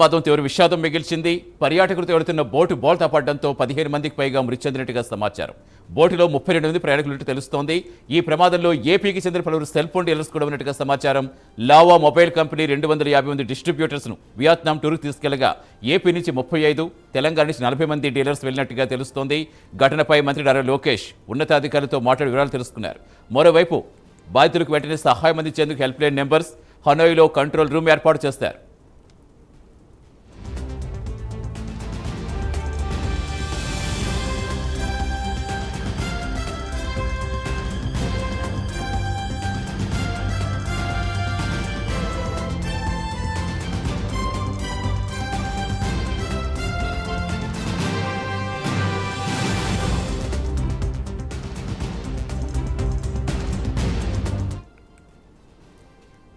పదం తీవ్ర విషాదం మిగిల్చింది. పర్యాటకులతో వెళుతున్న బోటు బోల్తా పడడంతో 15 మందికి పైగా మృతి చెందినట్టుగా సమాచారం. బోటులో 32 మంది ప్రయాణికులు తెలుస్తోంది. ఈ ప్రమాదంలో ఏపీకి చెందిన పలువురు సెల్ ఫోన్ డీలర్స్ కూడా ఉన్నట్టుగా సమాచారం. లావా మొబైల్ కంపెనీ 250 మంది డిస్ట్రిబ్యూటర్స్ను వియత్నాం టూర్కు తీసుకెళ్లగా ఏపీ నుంచి 35, తెలంగాణ నుంచి 40 మంది డీలర్స్ వెళ్లినట్టుగా తెలుస్తోంది. ఘటనపై మంత్రి నారా లోకేష్ ఉన్నతాధికారులతో మాట్లాడి వివరాలు తెలుసుకున్నారు. మరోవైపు బాధితులకు వెంటనే సహాయం అందించేందుకు హెల్ప్ లైన్ నెంబర్స్, హనోయిలో కంట్రోల్ రూమ్ ఏర్పాటు చేస్తారు.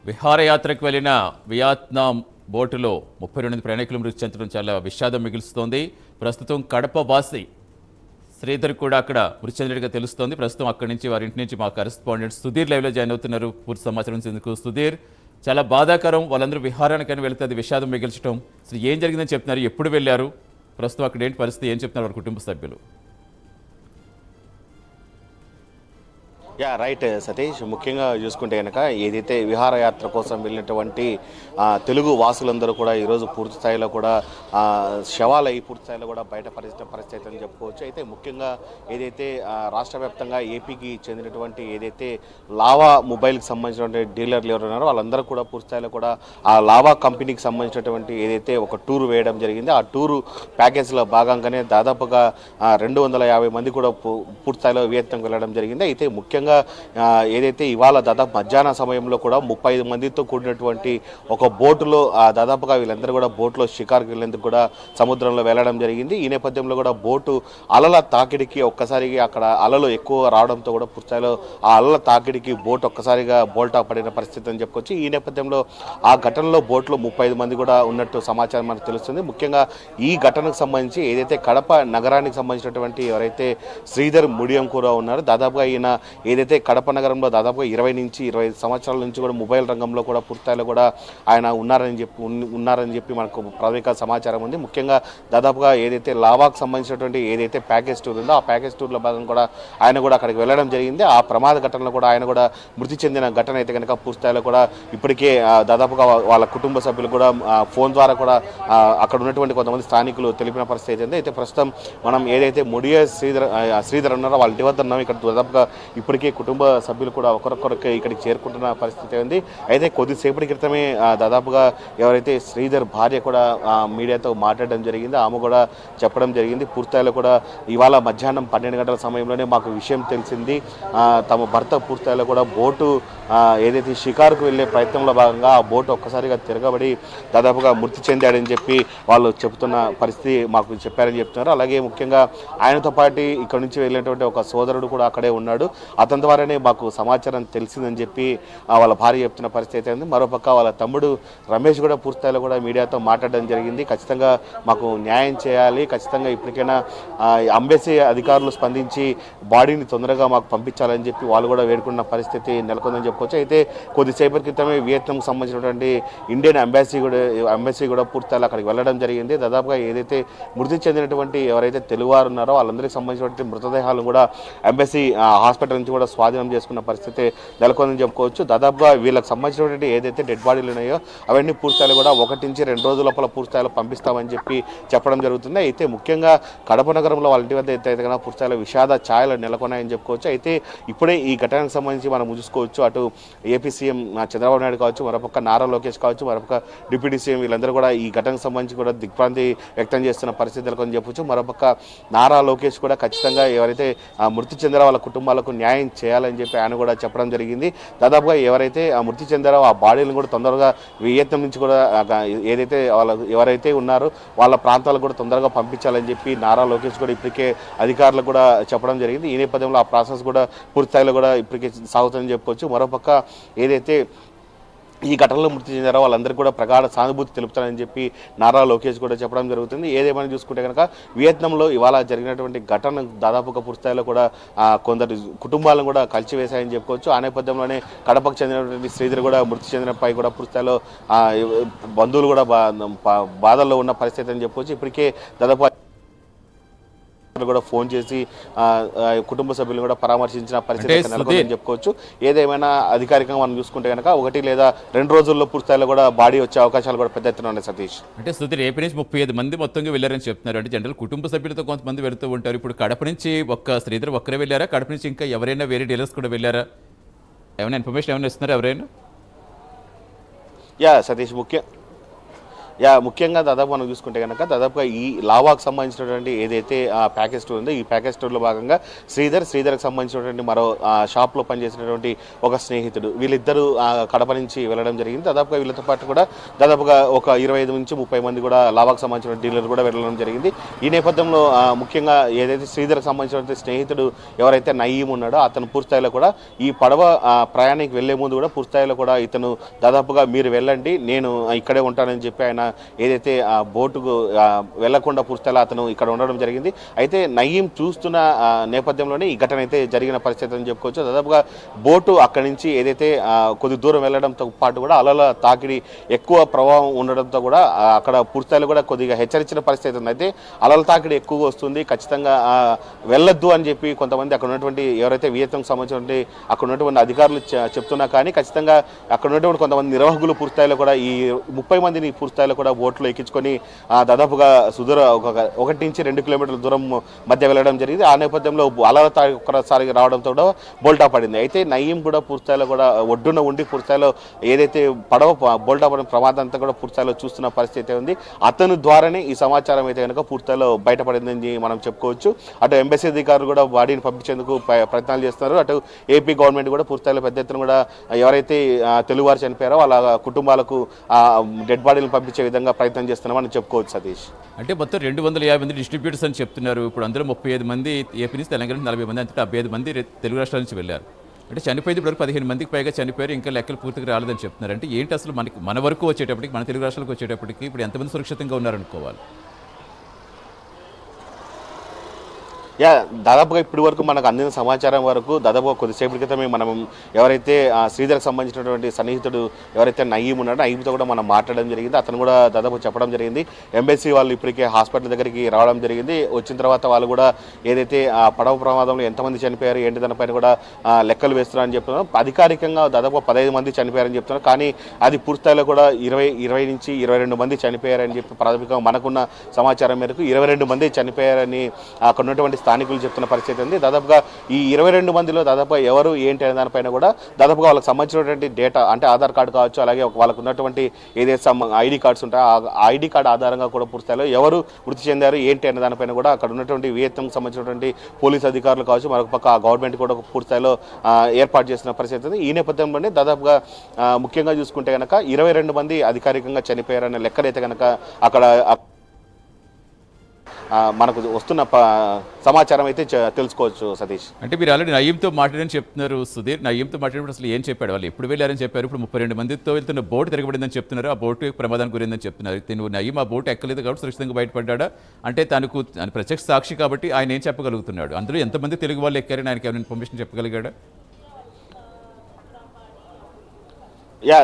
విహారయాత్రకు వెళ్లిన వియత్నాం బోటులో 32 ప్రయాణికులు మృతి చెందడం చాలా విషాదం మిగులుస్తోంది. ప్రస్తుతం కడప వాసి శ్రీధర్ కూడా అక్కడ మృతి చెందినట్టుగా తెలుస్తోంది. ప్రస్తుతం అక్కడి నుంచి వారి ఇంటి నుంచి మా కరెస్పాండెంట్ సుధీర్ లైవ్లో జాయిన్ అవుతున్నారు. పూర్తి సమాచారం ఇచ్చేందుకు సుధీర్, చాలా బాధాకరం. వాళ్ళందరూ విహారానికని వెళితే అది విషాదం మిగిల్చడం. అసలు ఏం జరిగిందని చెప్తున్నారు, ఎప్పుడు వెళ్ళారు, ప్రస్తుతం అక్కడ ఏంటి పరిస్థితి, ఏం చెప్తున్నారు వారి కుటుంబ సభ్యులు? రైట్ సతీష్, ముఖ్యంగా చూసుకుంటే కనుక ఏదైతే విహారయాత్ర కోసం వెళ్ళినటువంటి తెలుగు వాసులందరూ కూడా ఈరోజు పూర్తి స్థాయిలో కూడా శవాలు అయి పూర్తి స్థాయిలో కూడా బయట పరిస్థితి అని చెప్పుకోవచ్చు. అయితే ముఖ్యంగా ఏదైతే రాష్ట్ర వ్యాప్తంగా ఏపీకి చెందినటువంటి ఏదైతే లావా మొబైల్కి సంబంధించినటువంటి డీలర్లు ఎవరు ఉన్నారో వాళ్ళందరూ కూడా పూర్తి స్థాయిలో కూడా ఆ లావా కంపెనీకి సంబంధించినటువంటి ఏదైతే ఒక టూర్ వేయడం జరిగింది. ఆ టూరు ప్యాకేజ్లో భాగంగానే దాదాపుగా 250 మంది కూడా పూర్తి స్థాయిలో వియత్నాంకి వెళ్ళడం జరిగింది. అయితే ముఖ్యంగా ఏదైతే ఇవాళ దాదాపు మధ్యాహ్న సమయంలో కూడా 35 మందితో కూడినటువంటి ఒక బోటులో దాదాపుగా వీళ్ళందరూ కూడా బోట్లో షికార్కి వెళ్ళేందుకు కూడా సముద్రంలో వెళ్ళడం జరిగింది. ఈ నేపథ్యంలో కూడా బోటు అలల తాకిడికి ఒక్కసారిగా అక్కడ అలలు ఎక్కువ రావడంతో కూడా పూర్తిస్థాయిలో ఆ అలల తాకిడికి బోట్ ఒక్కసారిగా బోల్టా పడిన పరిస్థితి అని చెప్పుకోవచ్చు. ఈ నేపథ్యంలో ఆ ఘటనలో బోట్లో 35 మంది కూడా ఉన్నట్టు సమాచారం మనకు తెలుస్తుంది. ముఖ్యంగా ఈ ఘటనకు సంబంధించి ఏదైతే కడప నగరానికి సంబంధించినటువంటి ఎవరైతే శ్రీధర్ ముడియం కూడా ఉన్నారో, దాదాపుగా ఈయన ఏదైతే కడప నగరంలో దాదాపుగా 20 నుంచి 25 సంవత్సరాల నుంచి కూడా మొబైల్ రంగంలో కూడా పూర్తిస్థాయిలో కూడా ఆయన ఉన్నారని చెప్పి మనకు ప్రాథమిక సమాచారం ఉంది. ముఖ్యంగా దాదాపుగా ఏదైతే లావాకు సంబంధించినటువంటి ఏదైతే ప్యాకేజ్ టూర్ ఉందో ఆ ప్యాకేజ్ టూర్లో భాగంగా కూడా ఆయన కూడా అక్కడికి వెళ్ళడం జరిగింది. ఆ ప్రమాద ఘటనలో కూడా ఆయన కూడా మృతి చెందిన ఘటన అయితే కనుక పూర్తిస్థాయిలో కూడా ఇప్పటికే దాదాపుగా వాళ్ళ కుటుంబ సభ్యులు కూడా ఫోన్ ద్వారా కూడా అక్కడ ఉన్నటువంటి కొంతమంది స్థానికులు తెలిపిన పరిస్థితి ఉంది. అయితే ప్రస్తుతం మనం ఏదైతే ముడియ శ్రీధర్ ఉన్నారో వాళ్ళ ఇంటి వద్ద ఉన్నాం. ఇక్కడ దాదాపుగా ఇప్పటికే కుటుంబ సభ్యులు కూడా ఒకరొకరికి ఇక్కడికి చేరుకుంటున్న పరిస్థితి ఉంది. అయితే కొద్దిసేపటి క్రితమే దాదాపుగా ఎవరైతే శ్రీధర్ భార్య కూడా మీడియాతో మాట్లాడడం జరిగింది. ఆమె కూడా చెప్పడం జరిగింది పూర్తిస్థాయిలో కూడా ఇవాళ మధ్యాహ్నం 12 గంటల సమయంలోనే మాకు విషయం తెలిసింది. తమ భర్త పూర్తిస్థాయిలో కూడా బోటు ఏదైతే షికారుకు వెళ్ళే ప్రయత్నంలో భాగంగా ఆ బోటు ఒక్కసారిగా తిరగబడి దాదాపుగా మృతి చెందాడని చెప్పి వాళ్ళు చెబుతున్న పరిస్థితి మాకు చెప్పారని చెప్తున్నారు. అలాగే ముఖ్యంగా ఆయనతో పాటు ఇక్కడ నుంచి వెళ్ళినటువంటి ఒక సోదరుడు కూడా అక్కడే ఉన్నాడు. అతని ద్వారానే మాకు సమాచారం తెలిసిందని చెప్పి వాళ్ళ భార్య చెప్తున్న పరిస్థితి ఉంది. మరోపక్క వాళ్ళ తమ్ముడు రమేష్ కూడా పూర్తిస్థాయిలో కూడా మీడియాతో మాట్లాడడం జరిగింది. ఖచ్చితంగా మాకు న్యాయం చేయాలి, ఖచ్చితంగా ఇప్పటికైనా అంబెసీ అధికారులు స్పందించి బాడీని తొందరగా మాకు పంపించాలని చెప్పి వాళ్ళు కూడా వేడుకున్న పరిస్థితి నెలకొందని చెప్పుకోవచ్చు. అయితే కొద్దిసేపటి క్రితమే వియత్నాంకు సంబంధించినటువంటి ఇండియన్ అంబెసీ కూడా పూర్తిస్థాయిలో అక్కడికి వెళ్ళడం జరిగింది. దాదాపుగా ఏదైతే మృతి చెందినటువంటి ఎవరైతే తెలుగువారు ఉన్నారో వాళ్ళందరికీ సంబంధించినటువంటి మృతదేహాలు కూడా అంబెసీ హాస్పిటల్ నుంచి కూడా స్వాధీనం చేసుకున్న పరిస్థితి నెలకొందని చెప్పుకోవచ్చు. దాదాపుగా వీళ్ళకి సంబంధించినటువంటి ఏదైతే డెడ్ బాడీలు ఉన్నాయో అవన్నీ పూర్తిస్థాయిలో కూడా 1 నుంచి 2 రోజుల లోపల పూర్తిస్థాయిలో పంపిస్తామని చెప్పి చెప్పడం జరుగుతుంది. అయితే ముఖ్యంగా కడప నగరంలో వాళ్ళ ఇంటి వద్ద అయితే కన్నా పూర్తిస్థాయిలో విషాద ఛాయలు నెలకొన్నాయని చెప్పుకోవచ్చు. అయితే ఇప్పుడే ఈ ఘటనకు సంబంధించి మనం చూసుకోవచ్చు, అటు ఏపీ సీఎం చంద్రబాబు నాయుడు కావచ్చు, మరొక నారా లోకేష్ కావచ్చు, మరొక డిప్యూటీ సీఎం వీళ్ళందరూ కూడా ఈ ఘటనకు సంబంధించి కూడా దిగ్భ్రాంతి వ్యక్తం చేస్తున్న పరిస్థితి నెలకొని చెప్పొచ్చు. మరొక నారా లోకేష్ కూడా ఖచ్చితంగా ఎవరైతే మృతి చెందారో వాళ్ళ కుటుంబాలకు న్యాయం చేయాలని చెప్పి ఆయన కూడా చెప్పడం జరిగింది. దాదాపుగా ఎవరైతే ఆ మృతి చెందారో ఆ బాడీలను కూడా తొందరగా వియత్నాం నుంచి కూడా ఏదైతే ఎవరైతే ఉన్నారో వాళ్ళ ప్రాంతాలకు కూడా తొందరగా పంపించాలని చెప్పి నారా లోకేష్ కూడా ఇప్పటికే అధికారులకు కూడా చెప్పడం జరిగింది. ఈ నేపథ్యంలో ఆ ప్రాసెస్ కూడా పూర్తిస్థాయిలో కూడా ఇప్పటికే సాగుతుందని చెప్పుకోవచ్చు. మరోపక్క ఏదైతే ఈ ఘటనలో మృతి చెందారో వాళ్ళందరికీ కూడా ప్రగాఢ సానుభూతి తెలుపుతారని చెప్పి నారా లోకేష్ కూడా చెప్పడం జరుగుతుంది. ఏదేమైనా చూసుకుంటే కనుక వియత్నంలో ఇవాళ జరిగినటువంటి ఘటన దాదాపుగా పూర్తిస్థాయిలో కూడా కొందరు కుటుంబాలను కూడా కలిసివేశాయని చెప్పుకోవచ్చు. ఆ నేపథ్యంలోనే కడపకు చెందినటువంటి శ్రీధర్ కూడా మృతి చెందినపై కూడా పూర్తిస్థాయిలో బంధువులు కూడా బాధల్లో ఉన్న పరిస్థితి అని చెప్పుకోవచ్చు. ఇప్పటికే దాదాపు కూడా ఫోన్ చేసి కుటుంబ సభ్యులను కూడా పరామర్శించిన పరిస్థితి నెలకొందని చెప్పుకోవచ్చు. ఏదేమైనా అధికారికంగా మనం చూసుకుంటే కనుక 1 లేదా 2 రోజుల్లో పూర్తిస్థాయిలో కూడా బాడీ వచ్చే అవకాశాలు కూడా పెద్ద ఎత్తున ఉన్నాయి. సతీష్, అంటే సుధీర్ ఏపీ నుంచి 35 మంది మొత్తంగా వెళ్ళారని చెప్తున్నారు. అంటే జనరల్ కుటుంబ సభ్యులతో కొంతమంది వెళ్తూ ఉంటారు. ఇప్పుడు కడప నుంచి శ్రీధర్ ఒక్కరే వెళ్ళారా? కడప నుంచి ఇంకా ఎవరైనా వేరే డీలర్స్ కూడా వెళ్ళారా? ఏమైనా ఇన్ఫర్మేషన్ ఏమైనా ఇస్తున్నారా ఎవరైనా? సతీష్, ముఖ్యంగా దాదాపు మనం చూసుకుంటే కనుక దాదాపుగా ఈ లావాకు సంబంధించినటువంటి ఏదైతే ప్యాకేజ్ స్టోర్ ఉందో ఈ ప్యాకేజ్ స్టోర్లో భాగంగా శ్రీధర్కి సంబంధించినటువంటి మరో షాప్లో పనిచేసినటువంటి ఒక స్నేహితుడు వీళ్ళిద్దరూ కడప నుంచి వెళ్ళడం జరిగింది. దాదాపుగా వీళ్ళతో పాటు కూడా దాదాపుగా ఒక 25 నుంచి 30 మంది కూడా లావాకు సంబంధించిన డీలర్ కూడా వెళ్ళడం జరిగింది. ఈ నేపథ్యంలో ముఖ్యంగా ఏదైతే శ్రీధర్కి సంబంధించినటువంటి స్నేహితుడు ఎవరైతే నయీం ఉన్నాడో అతను పూర్తిస్థాయిలో కూడా ఈ పడవ ప్రయాణానికి వెళ్లే ముందు కూడా పూర్తిస్థాయిలో కూడా ఇతను దాదాపుగా మీరు వెళ్ళండి, నేను ఇక్కడే ఉంటానని చెప్పి ఆయన ఏదైతే ఆ బోటుకు వెళ్లకుండా పూర్తిస్థాయిలో అతను ఇక్కడ ఉండడం జరిగింది. అయితే నయీం చూస్తున్న నేపథ్యంలోనే ఈ ఘటన అయితే జరిగిన పరిస్థితి అని చెప్పుకోవచ్చు. దాదాపుగా బోటు అక్కడి నుంచి ఏదైతే కొద్ది దూరం వెళ్లడంతో పాటు కూడా అలల తాకిడి ఎక్కువ ప్రభావం ఉండడంతో కూడా అక్కడ పూర్తిస్థాయిలో కూడా కొద్దిగా హెచ్చరించిన పరిస్థితి ఉంది. అయితే అలల తాకిడి ఎక్కువగా వస్తుంది, ఖచ్చితంగా వెళ్ళొద్దు అని చెప్పి కొంతమంది అక్కడ ఉన్నటువంటి ఎవరైతే వియత్నంకి సంబంధించినటువంటి అక్కడ ఉన్నటువంటి అధికారులు చెప్తున్నా కానీ ఖచ్చితంగా అక్కడ ఉన్నటువంటి కొంతమంది నిర్వాహకులు పూర్తిస్థాయిలో కూడా ఈ 30 మందిని పూర్తిస్థాయిలో కూడా బోట్లో ఎక్కించుకొని దాదాపుగా సుదూర 1 నుంచి 2 కిలోమీటర్ల దూరం మధ్య వెళ్ళడం జరిగింది. ఆ నేపథ్యంలో అలల తాకిడి ఒక్కసారి రావడంతో కూడా బోల్టా పడింది. అయితే నయీం కూడా పూర్తిస్థాయిలో కూడా ఒడ్డున ఉండి పూర్తిస్థాయిలో ఏదైతే పడవ బోల్టా పడిన ప్రమాదం అంతా కూడా పూర్తిస్థాయిలో చూస్తున్న పరిస్థితి ఉంది. అతను ద్వారానే ఈ సమాచారం అయితే కనుక పూర్తిస్థాయిలో బయటపడిందని మనం చెప్పుకోవచ్చు. అటు ఎంబసీ అధికారులు కూడా బాడీని పంపించేందుకు ప్రయత్నాలు చేస్తున్నారు. అటు ఏపీ గవర్నమెంట్ కూడా పూర్తిస్థాయిలో పెద్ద ఎత్తున కూడా ఎవరైతే తెలుగువారు చనిపోయారో వాళ్ళ కుటుంబాలకు డెడ్ బాడీలు పంపించే విధంగా ప్రయత్నం చేస్తున్నామని చెప్పుకోవచ్చు. సతీష్, అంటే మొత్తం 250 మంది డిస్ట్రిబ్యూటర్స్ అని చెప్తున్నారు. ఇప్పుడు అందులో 35 మంది ఏపీ నుంచి, తెలంగాణ నుంచి 40 మంది, అంటే 75 మంది తెలుగు రాష్ట్రాల నుంచి వెళ్ళారు. అంటే చనిపోయింది ఇప్పుడు 15 మందికి పైగా చనిపోయారు, ఇంకా లెక్కలు పూర్తిగా రాలేదని చెప్తున్నారు. అంటే ఏంటి అసలు మన వరకు వచ్చేటప్పటికి, మన తెలుగు రాష్ట్రాలకు వచ్చేటప్పటికి ఇప్పుడు ఎంతమంది సురక్షితంగా ఉన్నారనుకోవాలి? దాదాపుగా ఇప్పటి వరకు మనకు అందిన సమాచారం వరకు దాదాపుగా కొద్దిసేపటి క్రితమే మనం ఎవరైతే శ్రీధర్కి సంబంధించినటువంటి సన్నిహితుడు ఎవరైతే నయీం ఉన్నాడో నయీంతో కూడా మనం మాట్లాడడం జరిగింది. అతను కూడా దాదాపు చెప్పడం జరిగింది. ఎంబసీ వాళ్ళు ఇప్పటికే హాస్పిటల్ దగ్గరికి రావడం జరిగింది. వచ్చిన తర్వాత వాళ్ళు కూడా ఏదైతే ఆ పడవ ప్రమాదంలో ఎంతమంది చనిపోయారు ఏంటి దానిపైన కూడా లెక్కలు వేస్తున్నారని చెప్తున్నారు. అధికారికంగా దాదాపు 15 మంది చనిపోయారని చెప్తున్నారు. కానీ అది పూర్తిస్థాయిలో కూడా 20 నుంచి 22 మంది చనిపోయారని చెప్పి ప్రాథమికంగా మనకున్న సమాచారం మేరకు 22 మంది చనిపోయారని అక్కడ ఉన్నటువంటి స్థానికులు చెప్తున్న పరిస్థితి ఉంది. దాదాపుగా ఈ 22 మందిలో దాదాపుగా ఎవరు ఏంటి అనే దానిపైన కూడా దాదాపుగా వాళ్ళకి సంబంధించినటువంటి డేటా అంటే ఆధార్ కార్డు కావచ్చు, అలాగే వాళ్ళకు ఉన్నటువంటి ఏదైతే ఐడి కార్డ్స్ ఉంటాయో ఆ ఐడి కార్డు ఆధారంగా కూడా పూర్తిస్థాయిలో ఎవరు మృతి చెందారు ఏంటి అనే దానిపైన కూడా అక్కడ ఉన్నటువంటి వియత్నంకి సంబంధించినటువంటి పోలీసు అధికారులు కావచ్చు, మరొక పక్క గవర్నమెంట్ కూడా పూర్తిస్థాయిలో ఏర్పాటు చేసిన పరిస్థితి ఉంది. ఈ నేపథ్యంలోనే దాదాపుగా ముఖ్యంగా చూసుకుంటే కనుక 22 మంది అధికారికంగా చనిపోయారనే లెక్కలైతే కనుక అక్కడ మనకు వస్తున్న సమాచారం అయితే తెలుసుకోవచ్చు. సతీష్, అంటే మీరు ఆల్రెడీ నయీంతో మాట్లాడని చెప్తున్నారు. సుధీర్, నయీంతో మాట్లాడినప్పుడు అసలు ఏం చెప్పాడు? వాళ్ళు ఎప్పుడు వెళ్ళారని చెప్పారు. ఇప్పుడు 32 మందితో వెళ్తున్న బోటు తిరగబడిందని చెప్తున్నారు. ఆ బోటు ప్రమాదానికి గురిందని చెప్తున్నారు. నయీం ఆ బోటు ఎక్కలేదు కాబట్టి సురక్షితంగా బయటపడ్డా అంటే తనకు ప్రత్యక్ష సాక్షి కాబట్టి ఆయన ఏం చెప్పగలుగుతున్నాడు? అందులో ఎంతమంది తెలుగు వాళ్ళు ఎక్కారని ఆయనకి ఏమైనా ఇన్ఫర్మేషన్ చెప్పగలిగాడా?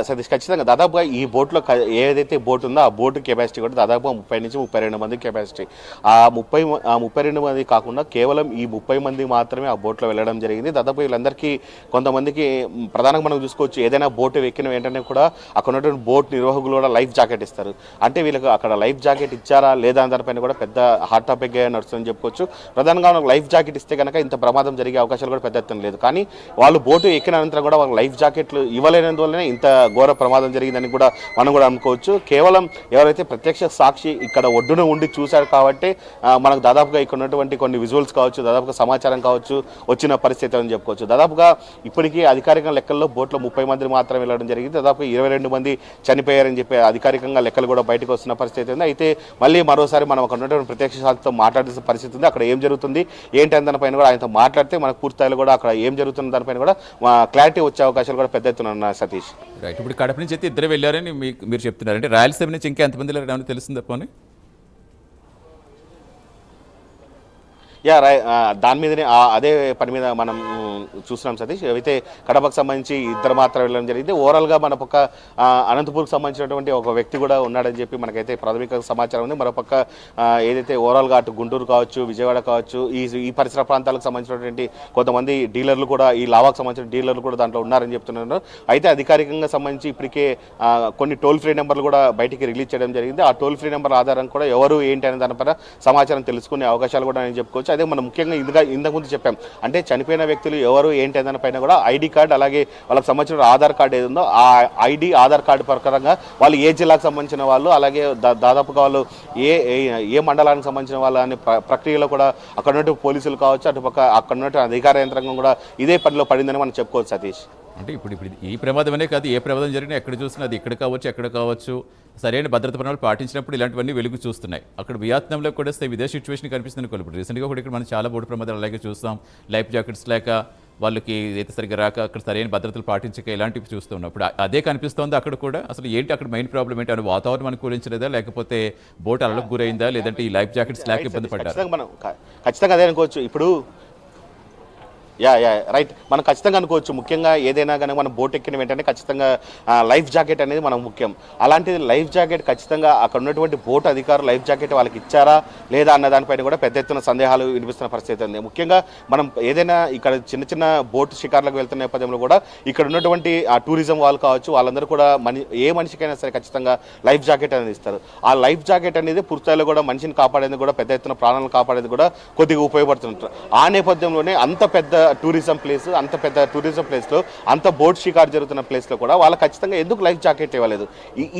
సతీష్, ఖచ్చితంగా దాదాపుగా ఈ బోట్లో ఏదైతే బోట్ ఉందో ఆ బోటు కెపాసిటీ కూడా దాదాపు 30 నుంచి 32 మంది కెపాసిటీ. ఆ 32 మంది కాకుండా కేవలం ఈ 30 మంది మాత్రమే ఆ బోట్లో వెళ్ళడం జరిగింది. దాదాపు వీళ్ళందరికీ కొంతమందికి ప్రధానంగా మనం చూసుకోవచ్చు, ఏదైనా బోటు ఎక్కిన వెంటనే కూడా అక్కడ ఉన్నటువంటి బోట్ నిర్వాహకులు కూడా లైఫ్ జాకెట్ ఇస్తారు. అంటే వీళ్ళకి అక్కడ లైఫ్ జాకెట్ ఇచ్చారా లేదా అని దానిపైన కూడా పెద్ద హాట్ టాపిక్గా నడుస్తుందని చెప్పుకోవచ్చు. ప్రధానంగా మనకు లైఫ్ జాకెట్ ఇస్తే కనుక ఇంత ప్రమాదం జరిగే అవకాశాలు కూడా పెద్ద ఎత్తున లేదు. కానీ వాళ్ళు బోటు ఎక్కిన అనంతరం కూడా వాళ్ళకి లైఫ్ జాకెట్లు ఇవ్వలేనందువల్లనే ఇంత ఘోర ప్రమాదం జరిగిందని కూడా మనం కూడా అనుకోవచ్చు. కేవలం ఎవరైతే ప్రత్యక్ష సాక్షి ఇక్కడ ఒడ్డున ఉండి చూశారు కాబట్టి మనకు దాదాపుగా ఇక్కడ ఉన్నటువంటి కొన్ని విజువల్స్ కావచ్చు, దాదాపుగా సమాచారం కావచ్చు వచ్చిన పరిస్థితి అని చెప్పుకోవచ్చు. దాదాపుగా ఇప్పటికీ అధికారిక లెక్కల్లో బోట్లో 30 మంది మాత్రం వెళ్ళడం జరిగింది. దాదాపు 22 మంది చనిపోయారని చెప్పి అధికారికంగా లెక్కలు కూడా బయటకు వస్తున్న పరిస్థితి ఉంది. అయితే మళ్ళీ మరోసారి మనం అక్కడ ఉన్నటువంటి ప్రత్యక్ష సాక్షితో మాట్లాడాల్సిన పరిస్థితి ఉంది. అక్కడ ఏం జరుగుతుంది ఏంటి అని దానిపైన కూడా ఆయనతో మాట్లాడితే మనకు పూర్తిస్థాయిలో కూడా అక్కడ ఏం జరుగుతున్న దానిపైన కూడా క్లారిటీ వచ్చే అవకాశాలు కూడా పెద్ద ఎత్తున ఉన్నాయి. సతీష్. రైట్. ఇప్పుడు కడప నుంచి అయితే ఇద్దరు వెళ్ళారని మీరు చెప్తున్నారు. అంటే రాయలసీమ నుంచి ఇంకా ఎంతమంది వెళ్ళారు ఏమైనా తెలుస్తుందా పోనీ? దాని మీదనే అదే పని మీద మనం చూస్తున్నాం సతీష్. అయితే కడపకు సంబంధించి ఇద్దరు మాత్రం వెళ్ళడం జరిగింది. ఓవరాల్గా మన పక్క అనంతపూర్కి సంబంధించినటువంటి ఒక వ్యక్తి కూడా ఉన్నాడని చెప్పి మనకైతే ప్రాథమిక సమాచారం ఉంది. మరోపక్క ఏదైతే ఓవరాల్గా అటు గుంటూరు కావచ్చు, విజయవాడ కావచ్చు, ఈ పరిసర ప్రాంతాలకు సంబంధించినటువంటి కొంతమంది డీలర్లు కూడా, ఈ లావాకు సంబంధించిన డీలర్లు కూడా దాంట్లో ఉన్నారని చెప్తున్నారు. అయితే అధికారికంగా సంబంధించి ఇప్పటికే కొన్ని టోల్ ఫ్రీ నెంబర్లు కూడా బయటికి రిలీజ్ చేయడం జరిగింది. ఆ టోల్ ఫ్రీ నెంబర్ ఆధారం కూడా ఎవరు ఏంటి అనే దానిపైన సమాచారం తెలుసుకునే అవకాశాలు కూడా నేను చెప్పుకోవచ్చు. అదే మనం ముఖ్యంగా ఇంతకుముందు చెప్పాం, అంటే చనిపోయిన వ్యక్తులు ఎవరు ఏంటి అనే పైన కూడా ఐడి కార్డు, అలాగే వాళ్ళకి సంబంధించిన ఆధార్ కార్డు ఏది ఉందో ఆ ఐడి ఆధార్ కార్డు ప్రకారంగా వాళ్ళు ఏ జిల్లాకు సంబంధించిన వాళ్ళు, అలాగే దాదాపుగా వాళ్ళు ఏ మండలానికి సంబంధించిన వాళ్ళు అనే ప్రక్రియలో కూడా అక్కడ ఉన్నట్టు పోలీసులు కావచ్చు, అటుపక్క అక్కడ ఉన్నట్టు అధికార యంత్రాంగం కూడా ఇదే పనిలో పడిందని మనం చెప్పుకోవచ్చు సతీష్. అంటే ఇప్పుడు ఈ ప్రమాదమనే కాదు, ఏ ప్రమాదం జరిగినా ఎక్కడ చూసినా అది ఇక్కడ కావచ్చు, ఎక్కడ కావచ్చు, సరైన భద్రత ప్రణాళికలు పాటించినప్పుడు ఇలాంటివన్నీ వెలుగు చూస్తున్నాయి. అక్కడ వియత్నాంలో కూడా ఇదే సిచ్యువేషన్ కనిపిస్తుంది. ఇప్పుడు రీసెంట్గా కూడా ఇక్కడ మనం చాలా బోటు ప్రమాదాలు అలాగే చూస్తాం. లైఫ్ జాకెట్స్ లేక, వాళ్ళకి అయితే సరిగ్గా రాక, అక్కడ సరైన భద్రతలు పాటించక ఇలాంటివి చూస్తున్నాం. ఇప్పుడు అదే కనిపిస్తోంది అక్కడ కూడా. అసలు ఏంటి అక్కడ మెయిన్ ప్రాబ్లం ఏంటి? అని వాతావరణం అనుకూలించలేదా, లేకపోతే బోట్ అలలకు గురైందా, లేదంటే ఈ లైఫ్ జాకెట్స్ లేక ఇబ్బంది పడ్డారు? మనం ఖచ్చితంగా అదే అనుకోవచ్చు. ఇప్పుడు రైట్, మనం ఖచ్చితంగా అనుకోవచ్చు. ముఖ్యంగా ఏదైనా కానీ మనం బోట్ ఎక్కిన వెంటనే ఖచ్చితంగా లైఫ్ జాకెట్ అనేది మనం ముఖ్యం. అలాంటిది లైఫ్ జాకెట్ ఖచ్చితంగా అక్కడ ఉన్నటువంటి బోట్ అధికారులు లైఫ్ జాకెట్ వాళ్ళకి ఇచ్చారా లేదా అన్న దానిపైన కూడా పెద్ద ఎత్తున సందేహాలు వినిపిస్తున్న పరిస్థితి ఉంది. ముఖ్యంగా మనం ఏదైనా ఇక్కడ చిన్న చిన్న బోట్ షికార్లకు వెళ్తున్న నేపథ్యంలో కూడా ఇక్కడ ఉన్నటువంటి ఆ టూరిజం వాళ్ళు కావచ్చు, వాళ్ళందరూ కూడా ఏ మనిషికైనా సరే ఖచ్చితంగా లైఫ్ జాకెట్ అనేది ఇస్తారు. ఆ లైఫ్ జాకెట్ అనేది పూర్తిస్థాయిలో కూడా మనిషిని కాపాడేది కూడా, పెద్ద ఎత్తున ప్రాణాలను కాపాడేది కూడా కొద్దిగా ఉపయోగపడుతుంటారు. ఆ నేపథ్యంలోనే అంత పెద్ద టూరిజం ప్లేస్లో అంత బోట్ షికార్ జరుగుతున్న ప్లేస్లో కూడా వాళ్ళు ఖచ్చితంగా ఎందుకు లైఫ్ జాకెట్ ఇవ్వలేదు?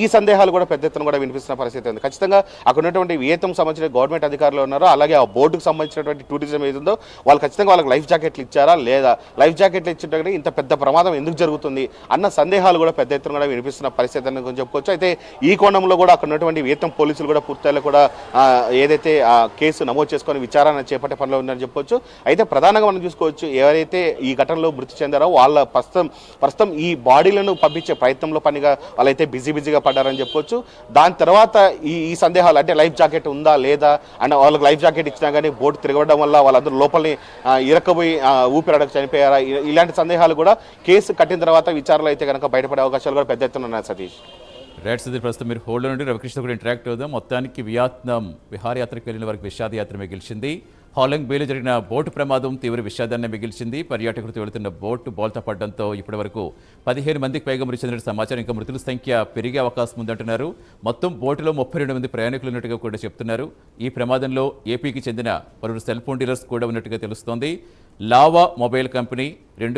ఈ సందేహాలు కూడా పెద్ద ఎత్తున కూడా వినిపిస్తున్న పరిస్థితి ఉంది. ఖచ్చితంగా అక్కడ ఉన్నటువంటి వియత్నం సంబంధించిన గవర్నమెంట్ అధికారులు ఉన్నారో, అలాగే ఆ బోర్డుకు సంబంధించినటువంటి టూరిజం ఏదుందో వాళ్ళు ఖచ్చితంగా వాళ్ళకి లైఫ్ జాకెట్లు ఇచ్చారా లేదా, లైఫ్ జాకెట్లు ఇచ్చేటప్పుడు ఇంత పెద్ద ప్రమాదం ఎందుకు జరుగుతుంది అన్న సందేహాలు కూడా పెద్ద ఎత్తున కూడా వినిపిస్తున్న పరిస్థితి అని చెప్పుకోవచ్చు. అయితే ఈ కోణంలో కూడా అక్కడ ఉన్నటువంటి వియత్నం పోలీసులు కూడా పూర్తిగా కూడా ఏదైతే కేసు నమోదు చేసుకొని విచారణ చేపట్టే పనిలో ఉందని చెప్పుకోవచ్చు. అయితే ప్రధానంగా మనం చూసుకోవచ్చు, ఎవరైతే ఈ ఘటనలో మృతి చెందారో వాళ్ళ ప్రస్తుతం ఈ బాడీలను పంపించే ప్రయత్నంలో పనిగా వాళ్ళైతే బిజీగా పడ్డారని చెప్పుకోవచ్చు. దాని తర్వాత ఈ సందేహాలు, అంటే లైఫ్ జాకెట్ ఉందా లేదా అండ్ వాళ్ళకి లైఫ్ జాకెట్ ఇచ్చినా కానీ బోట్ తిరగడం వల్ల వాళ్ళందరూ లోపలిని ఇరక్కబోయి ఊపిరాడక చనిపోయారా, ఇలాంటి సందేహాలు కూడా కేసు కట్టిన తర్వాత విచారణలో అయితే కనుక బయటపడే అవకాశాలు కూడా పెద్ద ఎత్తున ఉన్నాయి సతీష్. రైట్ సుధీర్, ప్రస్తుతం మీరు హోల్డ్ నుండి రవికృష్ణ కూడా ఇంటరాక్ట్ అవుదాం. మొత్తానికి వియత్నాం విహారయాత్రకు వెళ్ళిన వారికి విషాదయాత్ర మిగిల్చింది. హాలంగ్ బేలో జరిగిన బోటు ప్రమాదం తీవ్ర విషాదాన్ని మిగిల్చింది. పర్యాటకులతో వెళుతున్న బోటు బోల్తా పడడంతో ఇప్పటివరకు 15 మందికి పైగా మృతి చెందిన సమాచారం. ఇంకా మృతుల సంఖ్య పెరిగే అవకాశం ఉందంటున్నారు. మొత్తం బోటులో 32 మంది ప్రయాణికులు ఉన్నట్టుగా కూడా చెప్తున్నారు. ఈ ప్రమాదంలో ఏపీకి చెందిన పలువురు సెల్ ఫోన్ డీలర్స్ కూడా ఉన్నట్టుగా తెలుస్తోంది. Lava mobile company 200